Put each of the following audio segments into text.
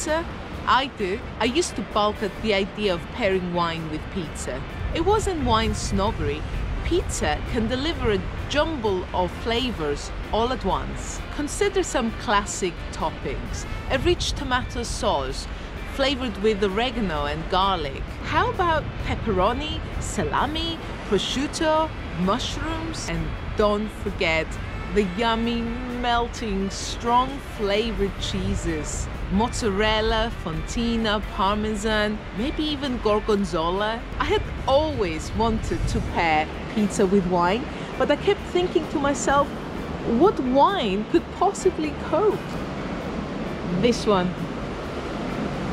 pizza? I do. I used to balk at the idea of pairing wine with pizza. It wasn't wine snobbery. Pizza can deliver a jumble of flavors all at once. Consider some classic toppings. A rich tomato sauce flavored with oregano and garlic. How about pepperoni, salami, prosciutto, mushrooms, and don't forget the yummy, melting, strong flavored cheeses. Mozzarella, fontina, parmesan, maybe even gorgonzola. I had always wanted to pair pizza with wine, but I kept thinking to myself, what wine could possibly cope? This one.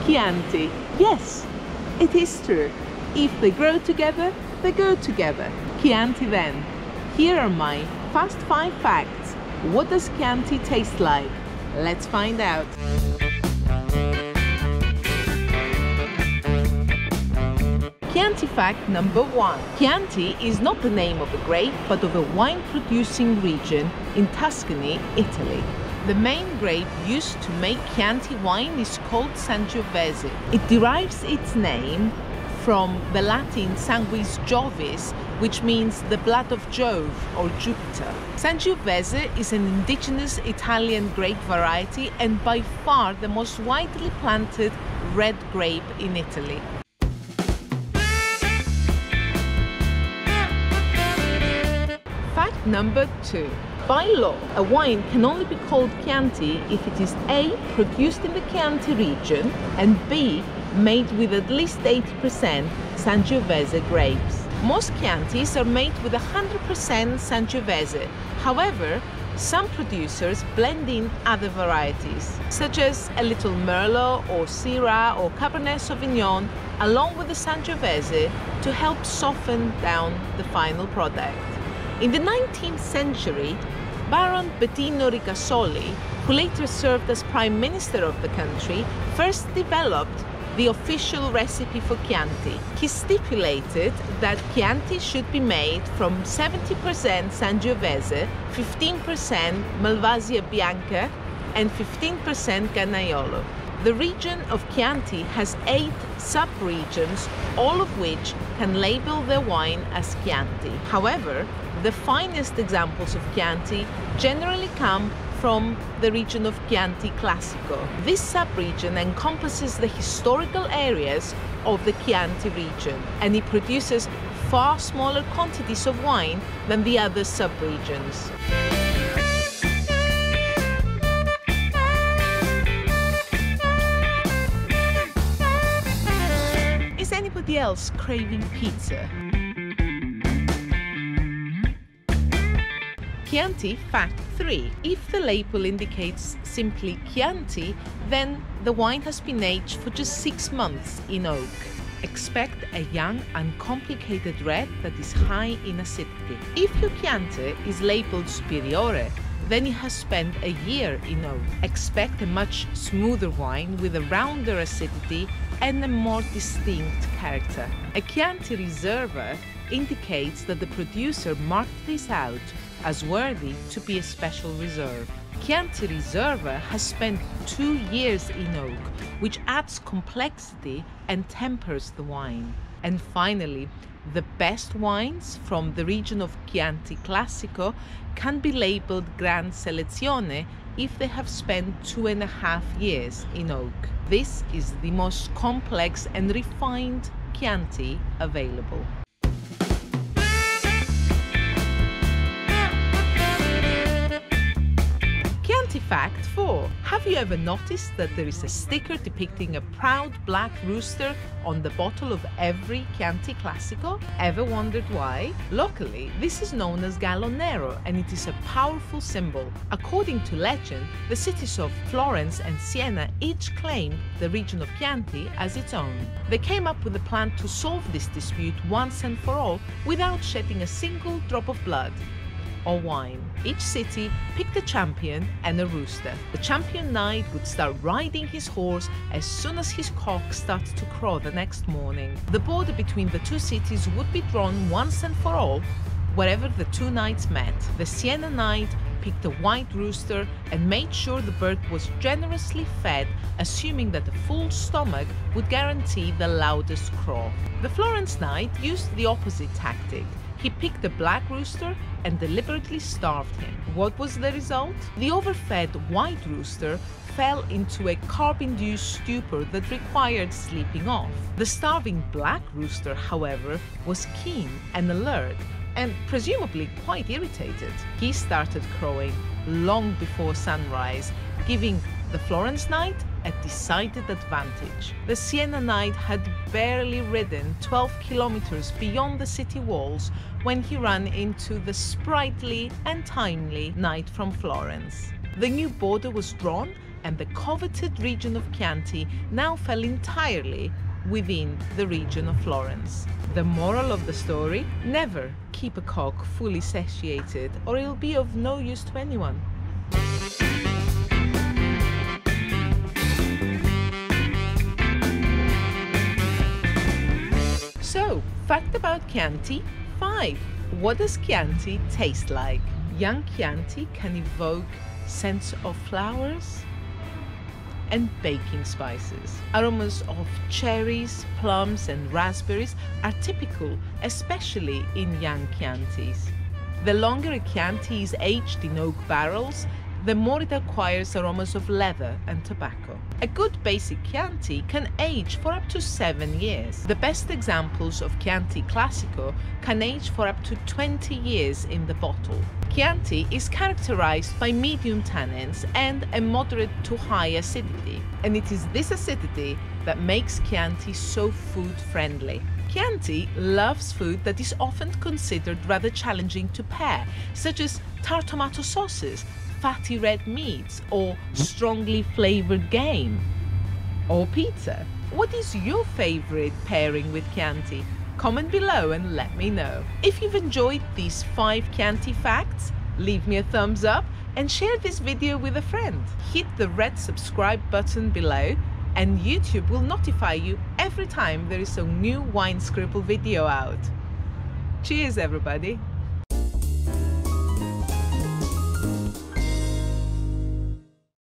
Chianti. Yes, it is true. If they grow together, they go together. Chianti then. Here are my fast 5 facts. What does Chianti taste like? Let's find out. Chianti fact number 1. Chianti is not the name of a grape, but of a wine-producing region in Tuscany, Italy. The main grape used to make Chianti wine is called SANGIOVESE. It derives its name from the Latin sanguis Jovis, which means the blood of Jove or Jupiter. Sangiovese is an indigenous Italian grape variety and by far the most widely planted red grape in Italy. Fact number 2. By law, a wine can only be called Chianti if it is A. produced in the Chianti region and B. made with at least 80% Sangiovese grapes. Most Chiantis are made with 100% Sangiovese. However, some producers blend in other varieties, such as a little Merlot or Syrah or Cabernet Sauvignon, along with the Sangiovese to help soften down the final product. In the 19th century, Baron Bettino Ricasoli, who later served as Prime Minister of the country, first developed the official recipe for Chianti. He stipulated that Chianti should be made from 70% Sangiovese, 15% Malvasia Bianca, and 15% Gannaiolo. The region of Chianti has 8 sub-regions, all of which can label their wine as Chianti. However, the finest examples of Chianti generally come from the region of Chianti Classico. This sub-region encompasses the historical areas of the Chianti region, and it produces far smaller quantities of wine than the other sub-regions. Is anybody else craving pizza? Chianti fact 3. If the label indicates simply Chianti, then the wine has been aged for just 6 months in oak. Expect a young, uncomplicated red that is high in acidity. If your Chianti is labeled Superiore, then it has spent a year in oak. Expect a much smoother wine with a rounder acidity and a more distinct character. A Chianti Riserva indicates that the producer marked this out as worthy to be a special reserve. Chianti Riserva has spent 2 years in oak, which adds complexity and tempers the wine. And finally, the best wines from the region of Chianti Classico can be labeled GRAN SELEZIONE if they have spent 2.5 years in oak. This is the most complex and refined Chianti available. Fact 4. Have you ever noticed that there is a sticker depicting a proud black rooster on the bottle of every Chianti Classico? Ever wondered why? Locally, this is known as Gallo Nero and it is a powerful symbol. According to legend, the cities of Florence and Siena each claimed the region of Chianti as its own. They came up with a plan to solve this dispute once and for all without shedding a single drop of blood or wine. Each city picked a champion and a rooster. The champion knight would start riding his horse as soon as his cock started to crow the next morning. The border between the two cities would be drawn once and for all wherever the two knights met. The Siena knight picked a white rooster and made sure the bird was generously fed, assuming that a full stomach would guarantee the loudest crow. The Florence Knight used the opposite tactic. He picked a black rooster and deliberately starved him. What was the result? The overfed white rooster fell into a carb-induced stupor that required sleeping off. The starving black rooster, however, was keen and alert, and presumably quite irritated. He started crowing long before sunrise, giving the Florence Knight a decided advantage. The Siena Knight had barely ridden 12 kilometers beyond the city walls when he ran into the sprightly and timely Knight from Florence. The new border was drawn, and the coveted region of Chianti now fell entirely within the region of Florence. The moral of the story: never keep a cock fully satiated, or it'll be of no use to anyone. So, fact about Chianti 5. What does Chianti taste like? Young Chianti can evoke scents of flowers and baking spices. Aromas of cherries, plums and raspberries are typical, especially in young Chiantis. The longer a Chianti is aged in oak barrels, the more it acquires aromas of leather and tobacco. A good basic Chianti can age for up to 7 years. The best examples of Chianti Classico can age for up to 20 years in the bottle. Chianti is characterized by medium tannins and a moderate to high acidity, and it is this acidity that makes Chianti so food-friendly. Chianti loves food that is often considered rather challenging to pair, such as tart tomato sauces, fatty red meats, or strongly flavored game. Or pizza. What is your favorite pairing with Chianti? Comment below and let me know. If you've enjoyed these 5 Chianti facts, leave me a thumbs up and share this video with a friend. Hit the red subscribe button below and YouTube will notify you every time there is a new WineScribble video out. Cheers everybody!